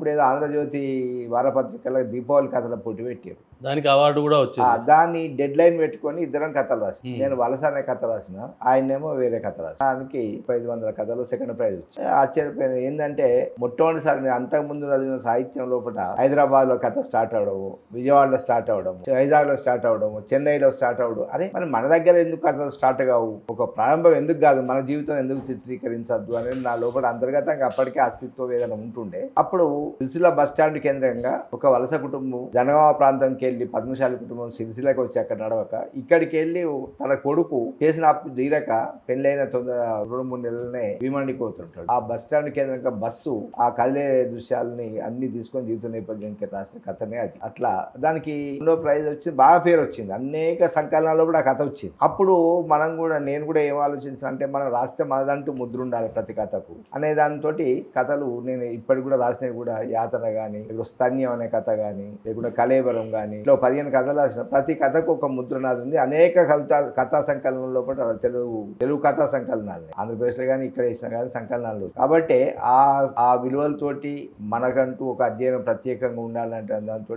అప్పుడేదో ఆంధ్రజ్యోతి వారపత్రికలో దీపావళి కథల పోటీ పెట్టారు. దానికి అవార్డు కూడా వచ్చింది. దాన్ని డెడ్ లైన్ పెట్టుకొని ఇద్దరం కథలు రాసాం. నేను వలస అనే కథ రాసిన, ఆయనేమో వేరే కథ రాసిన. దానికి 500 కథలు సెకండ్ ప్రైజ్ వచ్చింది. ఆశ్చర్యపోయిన ఏంటంటే మొట్టమొదటిసారి నేను అంతకు ముందు చదివిన సాహిత్యం లోపల హైదరాబాద్ లో కథ స్టార్ట్ అవడము, విజయవాడలో స్టార్ట్ అవడం, వైజాగ్ లో స్టార్ట్ అవడము, చెన్నైలో స్టార్ట్ అవడం. అరే మరి మన దగ్గర ఎందుకు కథలు స్టార్ట్ కావు? ఒక ప్రారంభం ఎందుకు కాదు? మన జీవితం ఎందుకు చిత్రీకరించద్దు అనేది నా లోపల అంతర్గతంగా అప్పటికే అస్తిత్వ వేదన ఉంటుండే. అప్పుడు సిరిసిల్ల బస్ స్టాండ్ కేంద్రంగా ఒక వలస కుటుంబం జనగామ ప్రాంతంకి వెళ్ళి, పద్మశాలి కుటుంబం సిరిసిల్లకి వచ్చి అక్కడ నడవక ఇక్కడికి వెళ్ళి తన కొడుకు చేసిన అప్పు తీరక పెళ్ళైన 2-3 నెలలనే భీమండి కోతుంటాడు. ఆ బస్ స్టాండ్ కేంద్రంగా బస్సు ఆ కదిలే దృశ్యాలని అన్ని తీసుకొని జీవిత నేపథ్యానికి రాసిన కథనే అది. అట్లా దానికి 2వ ప్రైజ్ వచ్చి బాగా పేరు వచ్చింది. అనేక సంకలనాల్లో కూడా ఆ కథ వచ్చింది. అప్పుడు నేను కూడా ఏం ఆలోచించాను అంటే, మనం రాస్తే మనదంటూ ముద్ర ఉండాలి ప్రతి కథకు అనే దాంతో కథలు నేను ఇప్పటికి కూడా రాసినవి కూడా యాతన కానీ, స్తన్యం అనే కథ కానీ, లేకుంటే కలేబరం కానీ, ఇట్లా 15 కథలు రాసిన. ప్రతి కథకు ఒక ముద్ర నాది ఉంది. అనేక కథా సంకలనంలో కూడా తెలుగు కథా సంకలనాలు ఆంధ్రప్రదేశ్లో కానీ ఇక్కడ వేసిన కానీ సంకలనాలు. కాబట్టి ఆ విలువలతోటి మనకంటూ ఒక అధ్యయనం ప్రత్యేకంగా ఉండాలంటే దాంతో